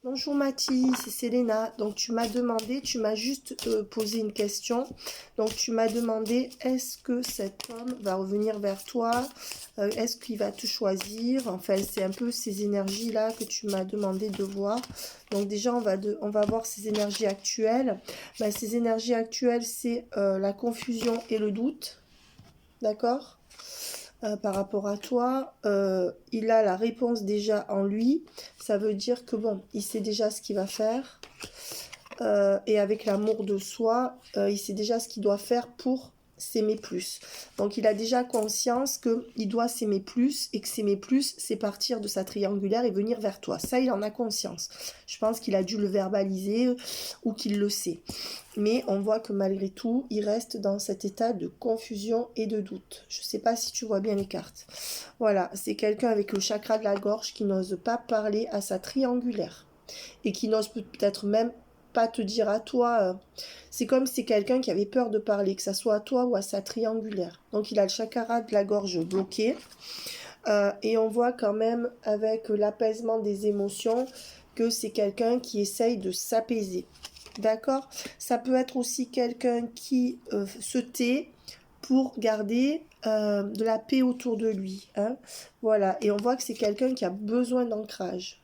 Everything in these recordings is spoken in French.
Bonjour Mathis, c'est Selena. Donc tu m'as demandé, tu m'as juste posé une question. Donc tu m'as demandé, est-ce que cet homme va revenir vers toi? Est-ce qu'il va te choisir? Enfin, c'est un peu ces énergies-là que tu m'as demandé de voir. Donc déjà, on va voir ces énergies actuelles. Ben, ces énergies actuelles, c'est la confusion et le doute. D'accord? Par rapport à toi, il a la réponse déjà en lui. Ça veut dire que bon, il sait déjà ce qu'il va faire. Et avec l'amour de soi, il sait déjà ce qu'il doit faire pour s'aimer plus. Donc il a déjà conscience qu'il doit s'aimer plus et que s'aimer plus, c'est partir de sa triangulaire et venir vers toi. Ça, il en a conscience. Je pense qu'il a dû le verbaliser ou qu'il le sait. Mais on voit que malgré tout, il reste dans cet état de confusion et de doute. Je ne sais pas si tu vois bien les cartes. Voilà, c'est quelqu'un avec le chakra de la gorge qui n'ose pas parler à sa triangulaire. Et qui n'ose peut-être même pas te dire à toi. C'est comme si c'est quelqu'un qui avait peur de parler, que ça soit à toi ou à sa triangulaire. Donc il a le chakra de la gorge bloqué. Et on voit quand même avec l'apaisement des émotions que c'est quelqu'un qui essaye de s'apaiser. D'accord? Ça peut être aussi quelqu'un qui se tait pour garder de la paix autour de lui. Hein? Voilà. Et on voit que c'est quelqu'un qui a besoin d'ancrage.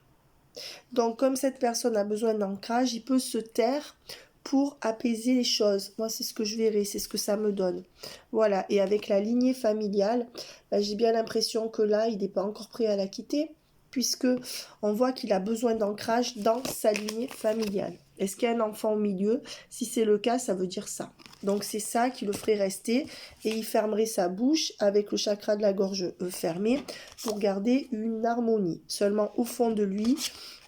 Donc, comme cette personne a besoin d'ancrage, il peut se taire pour apaiser les choses. Moi, c'est ce que je verrai, c'est ce que ça me donne. Voilà. Et avec la lignée familiale, ben, j'ai bien l'impression que là, il n'est pas encore prêt à la quitter, puisque on voit qu'il a besoin d'ancrage dans sa lignée familiale. Est-ce qu'il y a un enfant au milieu? Si c'est le cas, ça veut dire ça. Donc c'est ça qui le ferait rester et il fermerait sa bouche avec le chakra de la gorge fermé pour garder une harmonie. Seulement au fond de lui,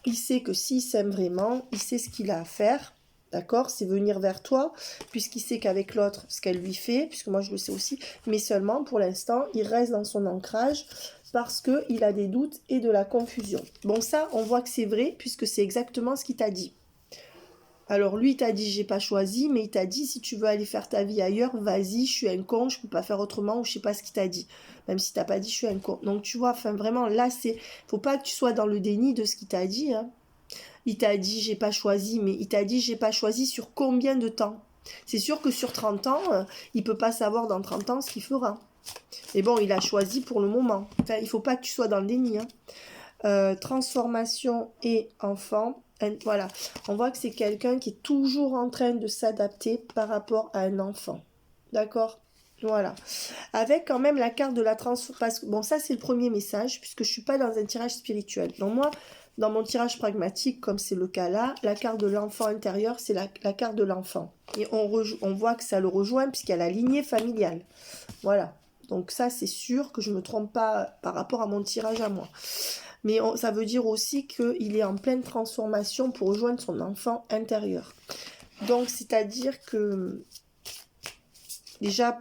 il sait que s'il s'aime vraiment, il sait ce qu'il a à faire. D'accord? C'est venir vers toi, puisqu'il sait qu'avec l'autre, ce qu'elle lui fait, puisque moi je le sais aussi, mais seulement pour l'instant, il reste dans son ancrage parce qu'il a des doutes et de la confusion. Bon, ça, on voit que c'est vrai, puisque c'est exactement ce qu'il t'a dit. Alors lui, il t'a dit, j'ai pas choisi, mais il t'a dit, si tu veux aller faire ta vie ailleurs, vas-y, je suis un con, je peux pas faire autrement, ou je sais pas ce qu'il t'a dit. Même si t'as pas dit, je suis un con. Donc tu vois, enfin vraiment, là, faut pas que tu sois dans le déni de ce qu'il t'a dit. Hein. Il t'a dit, j'ai pas choisi, mais il t'a dit, j'ai pas choisi sur combien de temps? C'est sûr que sur 30 ans, il peut pas savoir dans 30 ans ce qu'il fera. Mais bon, il a choisi pour le moment. Enfin, il faut pas que tu sois dans le déni. Hein. Transformation et enfant. Voilà, on voit que c'est quelqu'un qui est toujours en train de s'adapter par rapport à un enfant. D'accord? Voilà. Avec quand même la carte de la transformation. Bon, ça c'est le premier message, puisque je suis pas dans un tirage spirituel. Donc moi, dans mon tirage pragmatique, comme c'est le cas là, la carte de l'enfant intérieur, c'est la carte de l'enfant. Et on voit que ça le rejoint, puisqu'il y a la lignée familiale. Voilà. Donc ça, c'est sûr que je ne me trompe pas par rapport à mon tirage à moi. Mais ça veut dire aussi qu'il est en pleine transformation pour rejoindre son enfant intérieur. Donc, c'est-à-dire que, déjà,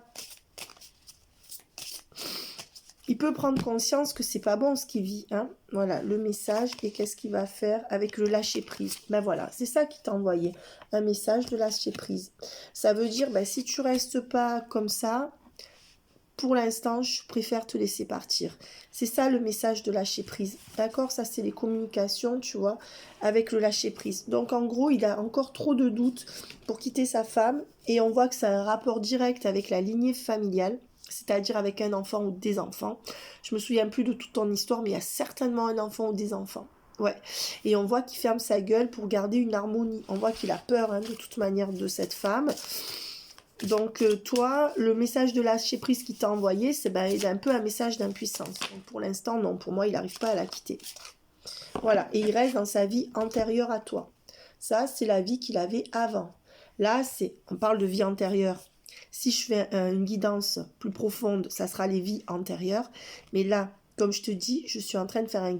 il peut prendre conscience que c'est pas bon ce qu'il vit. Hein. Voilà, le message. Et qu'est-ce qu'il va faire avec le lâcher-prise? Ben voilà, c'est ça qui t'a envoyé. Un message de lâcher-prise. Ça veut dire, ben, si tu restes pas comme ça, pour l'instant, je préfère te laisser partir. C'est ça le message de lâcher prise. D'accord? Ça, c'est les communications, tu vois, avec le lâcher prise. Donc, en gros, il a encore trop de doutes pour quitter sa femme. Et on voit que ça a un rapport direct avec la lignée familiale, c'est-à-dire avec un enfant ou des enfants. Je me souviens plus de toute ton histoire, mais il y a certainement un enfant ou des enfants. Ouais. Et on voit qu'il ferme sa gueule pour garder une harmonie. On voit qu'il a peur, hein, de toute manière, de cette femme. Donc toi, le message de lâcher prise qu'il t'a envoyé, c'est un peu un message d'impuissance. Donc pour l'instant, non, pour moi, il n'arrive pas à la quitter. Voilà, et il reste dans sa vie antérieure à toi. Ça, c'est la vie qu'il avait avant. Là, on parle de vie antérieure. Si je fais une guidance plus profonde, ça sera les vies antérieures. Mais là, comme je te dis, je suis en train de faire un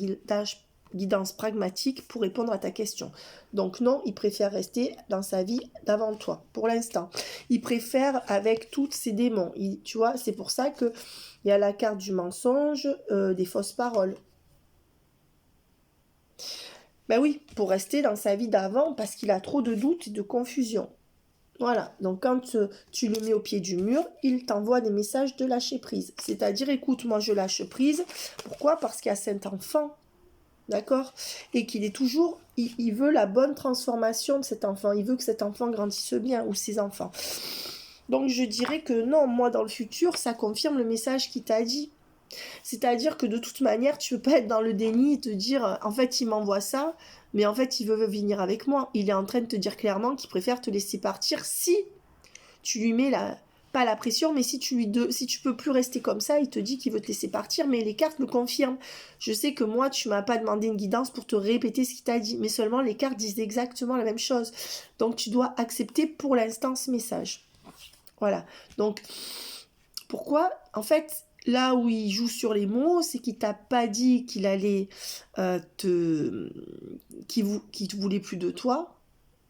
guidance pragmatique pour répondre à ta question. Donc non, il préfère rester dans sa vie d'avant toi, pour l'instant. Il préfère avec tous ses démons. Tu vois, c'est pour ça qu'il y a la carte du mensonge, des fausses paroles. Ben oui, pour rester dans sa vie d'avant, parce qu'il a trop de doutes et de confusion. Voilà, donc quand tu le mets au pied du mur, il t'envoie des messages de lâcher prise. C'est-à-dire, écoute, moi je lâche prise. Pourquoi? Parce qu'il y a cet enfant. d'accord? Et qu'il est toujours, il veut la bonne transformation de cet enfant, il veut que cet enfant grandisse bien, ou ses enfants. Donc je dirais que non, moi dans le futur, ça confirme le message qu'il t'a dit. C'est-à-dire que de toute manière, tu peux pas être dans le déni et te dire, en fait, il m'envoie ça, mais en fait, il veut venir avec moi. Il est en train de te dire clairement qu'il préfère te laisser partir si tu lui mets pas la pression, mais si tu peux plus rester comme ça, il te dit qu'il veut te laisser partir, mais les cartes le confirment. Je sais que moi, tu m'as pas demandé une guidance pour te répéter ce qu'il t'a dit, mais seulement les cartes disent exactement la même chose. Donc, tu dois accepter pour l'instant ce message. Voilà. Donc, pourquoi? En fait, là où il joue sur les mots, c'est qu'il t'a pas dit qu'il allait qu'il voulait plus de toi,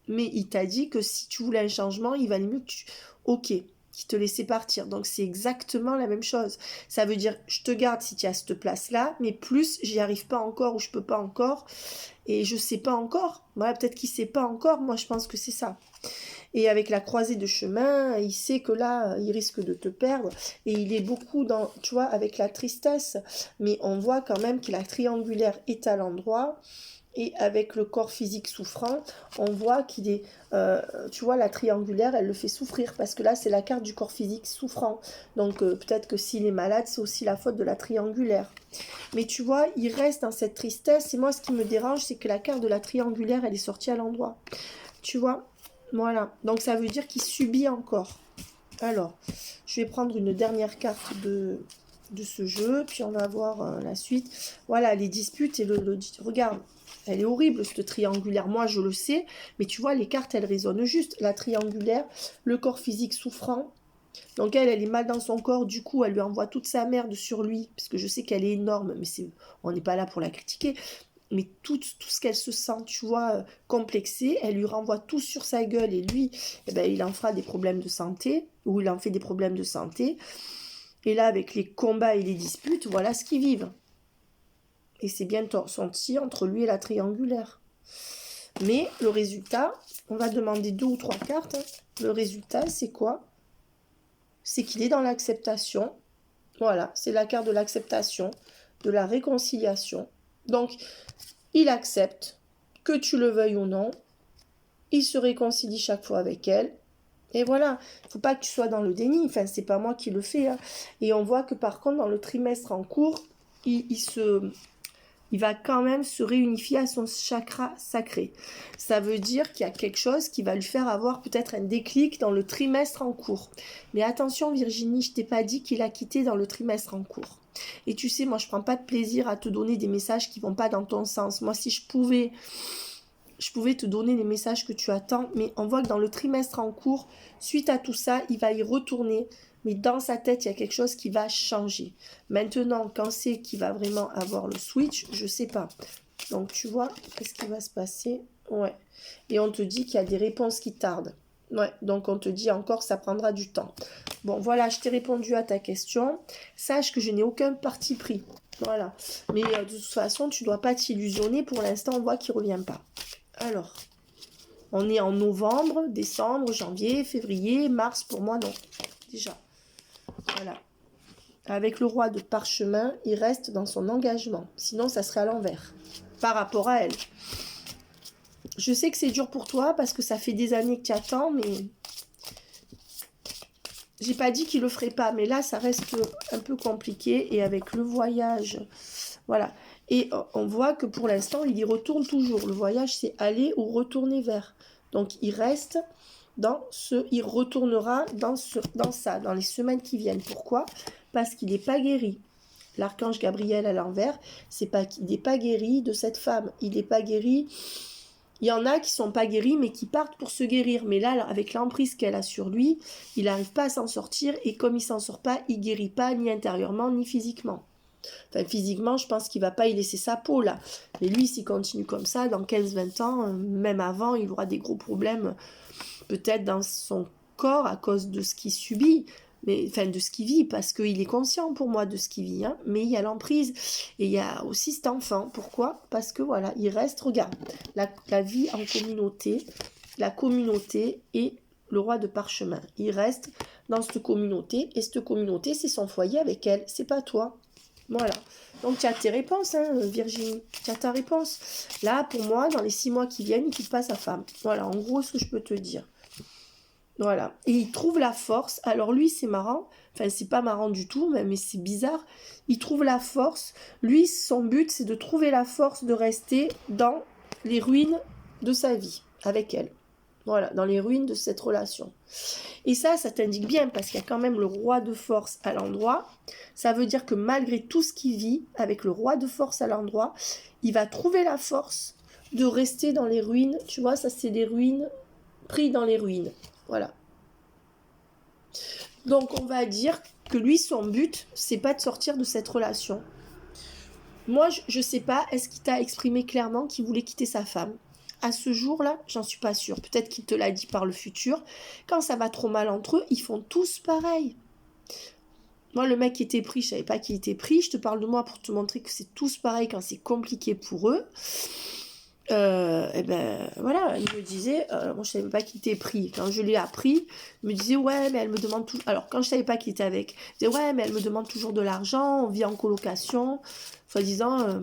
mais il t'a dit que si tu voulais un changement, il valait mieux que tu... Ok, qu'il te laissait partir. Donc c'est exactement la même chose. Ça veut dire, je te garde si tu es à cette place-là, mais plus, j'y arrive pas encore ou je peux pas encore, et je sais pas encore. Voilà, peut-être qu'il sait pas encore, moi je pense que c'est ça. Et avec la croisée de chemin, il sait que là, il risque de te perdre. Et il est beaucoup dans, tu vois, avec la tristesse. Mais on voit quand même que la triangulaire est à l'endroit. Et avec le corps physique souffrant, on voit qu'il est... tu vois, la triangulaire, elle le fait souffrir. Parce que là, c'est la carte du corps physique souffrant. Donc, peut-être que s'il est malade, c'est aussi la faute de la triangulaire. Mais tu vois, il reste dans cette tristesse. Et moi, ce qui me dérange, c'est que la carte de la triangulaire, elle est sortie à l'endroit. Tu vois? Voilà, donc ça veut dire qu'il subit encore. Alors, je vais prendre une dernière carte de ce jeu, puis on va voir la suite. Voilà, les disputes et regarde, elle est horrible cette triangulaire, moi je le sais, mais tu vois, les cartes, elles résonnent juste. La triangulaire, le corps physique souffrant, donc elle est mal dans son corps, du coup, elle lui envoie toute sa merde sur lui, parce que je sais qu'elle est énorme, mais on n'est pas là pour la critiquer. Mais tout ce qu'elle se sent, tu vois, complexée, elle lui renvoie tout sur sa gueule et lui, eh ben, il en fera des problèmes de santé, ou il en fait des problèmes de santé. Et là, avec les combats et les disputes, voilà ce qu'ils vivent. Et c'est bien senti entre lui et la triangulaire. Mais le résultat, on va demander 2 ou 3 cartes. Hein. Le résultat, c'est quoi? C'est qu'il est dans l'acceptation. Voilà, c'est la carte de l'acceptation, de la réconciliation. Donc, il accepte, que tu le veuilles ou non, il se réconcilie chaque fois avec elle, et voilà, il ne faut pas que tu sois dans le déni, enfin c'est pas moi qui le fais, hein. Et on voit que par contre dans le trimestre en cours, il va quand même se réunifier à son chakra sacré. Ça veut dire qu'il y a quelque chose qui va lui faire avoir peut-être un déclic dans le trimestre en cours. Mais attention Virginie, je t'ai pas dit qu'il a quitté dans le trimestre en cours. Et tu sais, moi je prends pas de plaisir à te donner des messages qui vont pas dans ton sens. Moi si je pouvais te donner les messages que tu attends, mais on voit que dans le trimestre en cours, suite à tout ça, il va y retourner, mais dans sa tête, il y a quelque chose qui va changer. Maintenant, quand c'est qu'il va vraiment avoir le switch, je sais pas. Donc tu vois, qu'est-ce qui va se passer? Ouais. Et on te dit qu'il y a des réponses qui tardent. Ouais, donc on te dit encore, ça prendra du temps. Bon, voilà, je t'ai répondu à ta question. Sache que je n'ai aucun parti pris. Voilà. Mais de toute façon, tu ne dois pas t'illusionner. Pour l'instant, on voit qu'il ne revient pas. Alors, on est en novembre, décembre, janvier, février, mars, pour moi, non. Déjà. Voilà. Avec le roi de parchemin, il reste dans son engagement. Sinon, ça serait à l'envers. Par rapport à elle. Je sais que c'est dur pour toi parce que ça fait des années que tu attends, mais j'ai pas dit qu'il le ferait pas. Mais là, ça reste un peu compliqué. Et avec le voyage, voilà. Et on voit que pour l'instant, il y retourne toujours. Le voyage, c'est aller ou retourner vers. Donc, il reste il retournera dans ça, dans les semaines qui viennent. Pourquoi? Parce qu'il n'est pas guéri. L'archange Gabriel à l'envers, c'est pas qu'il n'est pas guéri de cette femme. Il n'est pas guéri. Il y en a qui sont pas guéris, mais qui partent pour se guérir. Mais là, avec l'emprise qu'elle a sur lui, il n'arrive pas à s'en sortir. Et comme il s'en sort pas, il guérit pas ni intérieurement ni physiquement. Enfin, physiquement, je pense qu'il va pas y laisser sa peau, là. Mais lui, s'il continue comme ça, dans 15-20 ans, même avant, il aura des gros problèmes, peut-être dans son corps, à cause de ce qu'il subit, mais enfin, de ce qu'il vit, parce qu'il est conscient, pour moi, de ce qu'il vit, hein. Mais il y a l'emprise, et il y a aussi cet enfant. Pourquoi? Parce que, voilà, il reste, regarde, la vie en communauté, la communauté et le roi de parchemin. Il reste dans cette communauté, et cette communauté, c'est son foyer avec elle, c'est pas toi. Voilà. Donc, tu as tes réponses, hein, Virginie. Tu as ta réponse. Là, pour moi, dans les 6 mois qui viennent, il quitte pas sa femme. Voilà, en gros, ce que je peux te dire. Voilà. Et il trouve la force. Alors, lui, c'est marrant. Enfin, c'est pas marrant du tout, mais c'est bizarre. Il trouve la force. Lui, son but, c'est de trouver la force de rester dans les ruines de sa vie, avec elle. Voilà, dans les ruines de cette relation. Et ça t'indique bien, parce qu'il y a quand même le roi de force à l'endroit. Ça veut dire que malgré tout ce qu'il vit, avec le roi de force à l'endroit, il va trouver la force de rester dans les ruines. Tu vois, ça c'est des ruines, pris dans les ruines. Voilà. Donc on va dire que lui, son but, c'est pas de sortir de cette relation. Moi, je sais pas, est-ce qu'il t'a exprimé clairement qu'il voulait quitter sa femme? À ce jour-là, j'en suis pas sûre. Peut-être qu'il te l'a dit par le futur. Quand ça va trop mal entre eux, ils font tous pareil. Moi, le mec qui était pris, je savais pas qu'il était pris. Je te parle de moi pour te montrer que c'est tous pareil quand c'est compliqué pour eux. Et ben voilà, il me disait, moi je savais pas qu'il était pris. Quand je l'ai appris, il me disait ouais, mais elle me demande tout. Alors quand je savais pas qu'il était avec, il disait ouais, mais elle me demande toujours de l'argent. On vit en colocation, soi-disant.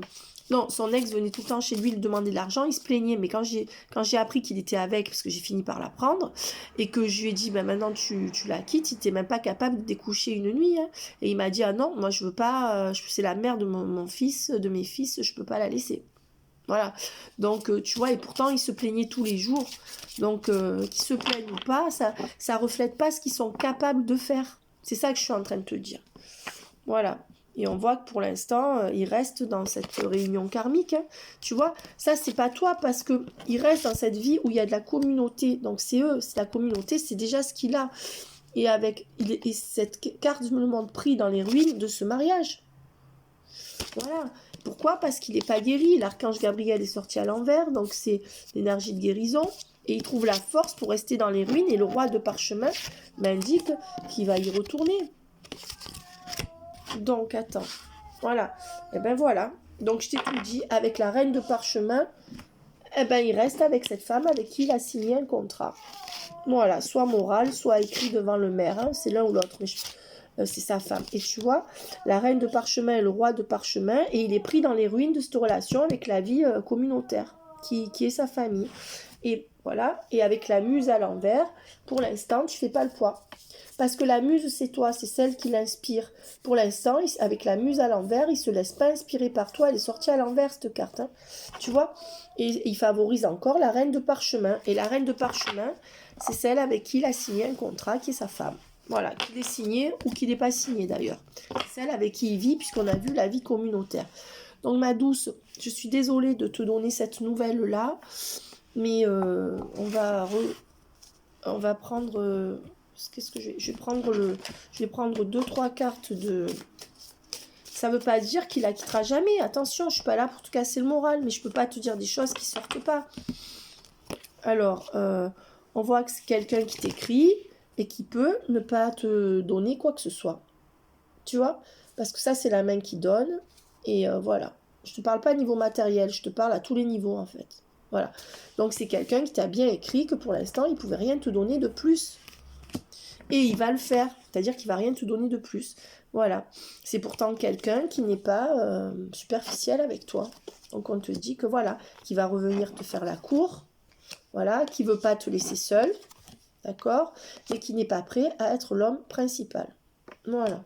Non, son ex venait tout le temps chez lui lui demander de l'argent, il se plaignait, mais quand j'ai appris qu'il était avec, parce que j'ai fini par l'apprendre, et que je lui ai dit, ben maintenant tu la quittes, il était même pas capable de découcher une nuit, hein. Et il m'a dit, ah non, moi je veux pas, c'est la mère de mon fils, de mes fils, je peux pas la laisser. Voilà, donc tu vois, et pourtant ils se plaignaient tous les jours, donc qu'ils se plaignent ou pas, ça reflète pas ce qu'ils sont capables de faire, c'est ça que je suis en train de te dire, voilà. Et on voit que pour l'instant, il reste dans cette réunion karmique, hein. Tu vois, ça, c'est pas toi, parce que il reste dans cette vie où il y a de la communauté. Donc, c'est eux, c'est la communauté, c'est déjà ce qu'il a. Et cette carte me le montre pris dans les ruines de ce mariage. Voilà. Pourquoi? Parce qu'il n'est pas guéri. L'archange Gabriel est sorti à l'envers, donc c'est l'énergie de guérison. Et il trouve la force pour rester dans les ruines. Et le roi de parchemin m'indique qu'il va y retourner. Donc, attends. Voilà. Et ben voilà. Donc, je t'ai tout dit. Avec la reine de parchemin, eh ben, il reste avec cette femme avec qui il a signé un contrat. Voilà. Soit moral, soit écrit devant le maire. Hein. C'est l'un ou l'autre. Mais c'est sa femme. Et tu vois, la reine de parchemin et le roi de parchemin. Et il est pris dans les ruines de cette relation avec la vie communautaire. Qui est sa famille. Et voilà. Et avec la muse à l'envers, pour l'instant, tu fais pas le poids. Parce que la muse, c'est toi, c'est celle qui l'inspire. Pour l'instant, avec la muse à l'envers, il se laisse pas inspirer par toi. Elle est sortie à l'envers, cette carte. Hein. Tu vois? Et il favorise encore la reine de parchemin. Et la reine de parchemin, c'est celle avec qui il a signé un contrat, qui est sa femme. Voilà, qu'il ait signé ou qu'il n'ait pas signé d'ailleurs. C'est celle avec qui il vit, puisqu'on a vu la vie communautaire. Donc, ma douce, je suis désolée de te donner cette nouvelle-là. Mais on va prendre... Qu'est-ce que je vais prendre je vais prendre 2-3 cartes de... Ça veut pas dire qu'il la quittera jamais. Attention, je suis pas là pour te casser le moral, mais je peux pas te dire des choses qui sortent pas. Alors, on voit que c'est quelqu'un qui t'écrit et qui peut ne pas te donner quoi que ce soit. Tu vois? Parce que ça, c'est la main qui donne. Et voilà. Je te parle pas niveau matériel, je te parle à tous les niveaux en fait. Voilà. Donc, c'est quelqu'un qui t'a bien écrit que pour l'instant, il pouvait rien te donner de plus. Et il va le faire, c'est-à-dire qu'il va rien te donner de plus. Voilà. C'est pourtant quelqu'un qui n'est pas superficiel avec toi. Donc on te dit que voilà, qui va revenir te faire la cour, voilà, qui veut pas te laisser seul, d'accord, mais qui n'est pas prêt à être l'homme principal. Voilà.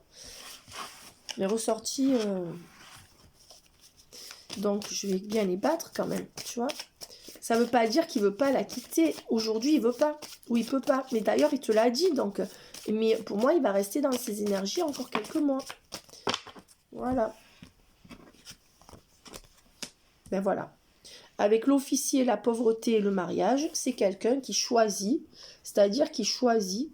Les ressorties, donc je vais bien les battre quand même, tu vois. Ça veut pas dire qu'il veut pas la quitter. Aujourd'hui, il veut pas. Ou il peut pas. Mais d'ailleurs, il te l'a dit. Donc, mais pour moi, il va rester dans ses énergies encore quelques mois. Voilà. Ben voilà. Avec l'officier, la pauvreté et le mariage, c'est quelqu'un qui choisit. C'est-à-dire qui choisit.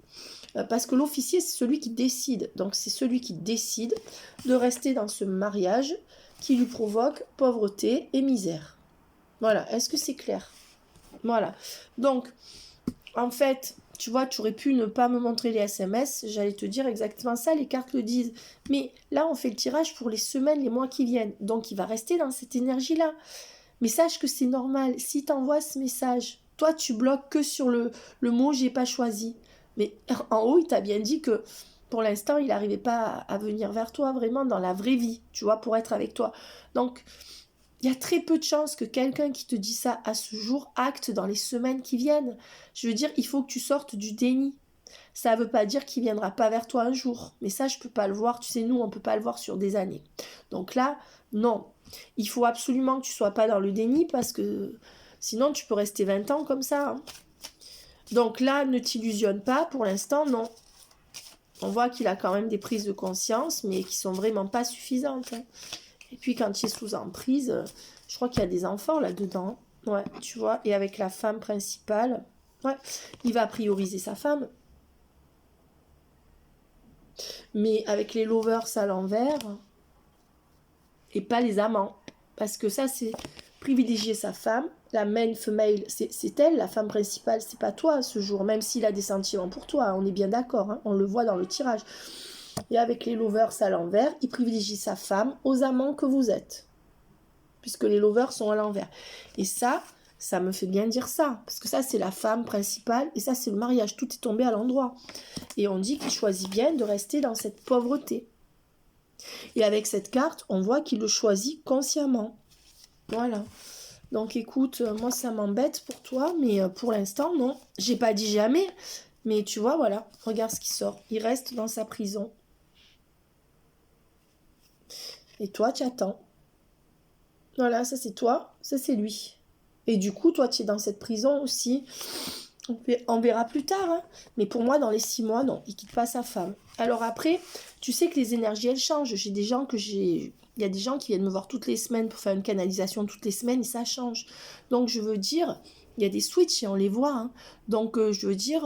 Parce que l'officier, c'est celui qui décide. Donc, c'est celui qui décide de rester dans ce mariage qui lui provoque pauvreté et misère. Voilà, est-ce que c'est clair? Voilà, donc, en fait, tu vois, tu aurais pu ne pas me montrer les SMS, j'allais te dire exactement ça, les cartes le disent. Mais là, on fait le tirage pour les semaines, les mois qui viennent. Donc, il va rester dans cette énergie-là. Mais sache que c'est normal, si tu envoies ce message, toi, tu bloques que sur le mot « j'ai pas choisi ». Mais en haut, il t'a bien dit que Pour l'instant, il n'arrivait pas à venir vers toi, vraiment, dans la vraie vie, tu vois, pour être avec toi. Donc, il y a très peu de chances que quelqu'un qui te dit ça à ce jour acte dans les semaines qui viennent. Je veux dire, il faut que tu sortes du déni. Ça ne veut pas dire qu'il ne viendra pas vers toi un jour. Mais ça, je ne peux pas le voir. Tu sais, nous, on ne peut pas le voir sur des années. Donc là, non. Il faut absolument que tu ne sois pas dans le déni parce que sinon, tu peux rester 20 ans comme ça. Hein. Donc là, ne t'illusionne pas. Pour l'instant, non. On voit qu'il a quand même des prises de conscience, mais qui sont vraiment pas suffisantes. Hein. Et puis quand il est sous emprise, je crois qu'il y a des enfants là-dedans. Ouais, tu vois. Et avec la femme principale, ouais, il va prioriser sa femme. Mais avec les lovers à l'envers, et pas les amants. Parce que ça, c'est privilégier sa femme. La main female, c'est elle, la femme principale, c'est pas toi ce jour, même s'il a des sentiments pour toi, on est bien d'accord, hein, on le voit dans le tirage. Et avec les lovers à l'envers, il privilégie sa femme aux amants que vous êtes. Puisque les lovers sont à l'envers. Et ça me fait bien dire ça. Parce que ça, c'est la femme principale et ça, c'est le mariage. Tout est tombé à l'endroit. Et on dit qu'il choisit bien de rester dans cette pauvreté. Et avec cette carte, on voit qu'il le choisit consciemment. Voilà. Donc écoute, moi ça m'embête pour toi, mais pour l'instant, non. J'ai pas dit jamais, mais tu vois, voilà, regarde ce qui sort. Il reste dans sa prison. Et toi, tu attends. Voilà, ça c'est toi, ça c'est lui. Et du coup, toi, tu es dans cette prison aussi. On verra plus tard, hein. Mais pour moi, dans les 6 mois, non, il quitte pas sa femme. Alors après, tu sais que les énergies, elles changent. Il y a des gens qui viennent me voir toutes les semaines pour faire une canalisation toutes les semaines et ça change. Donc je veux dire, il y a des switches et on les voit. Hein. Donc je veux dire,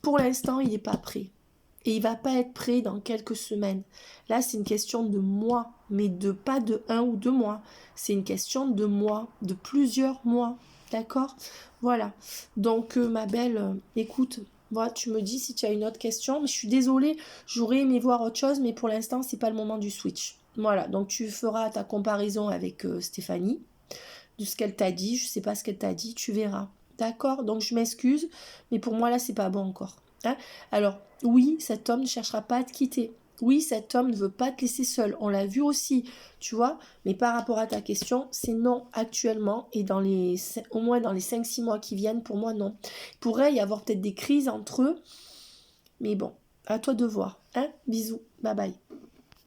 pour l'instant, il n'est pas prêt. Et il va pas être prêt dans quelques semaines. Là, c'est une question de mois, mais pas de 1 ou 2 mois. C'est une question de mois, de plusieurs mois. D'accord? Voilà. Donc, ma belle, écoute, voilà, tu me dis si tu as une autre question. Mais je suis désolée, j'aurais aimé voir autre chose, mais pour l'instant, c'est pas le moment du switch. Voilà, donc tu feras ta comparaison avec Stéphanie, de ce qu'elle t'a dit. Je sais pas ce qu'elle t'a dit, tu verras. D'accord? Donc, je m'excuse, mais pour moi, là, c'est pas bon encore. Hein. Alors, oui, cet homme ne cherchera pas à te quitter. Oui, cet homme ne veut pas te laisser seul. On l'a vu aussi, tu vois. Mais par rapport à ta question, c'est non actuellement. Et au moins dans les 5-6 mois qui viennent, pour moi, non. Il pourrait y avoir peut-être des crises entre eux. Mais bon, à toi de voir. Hein. Bisous. Bye bye.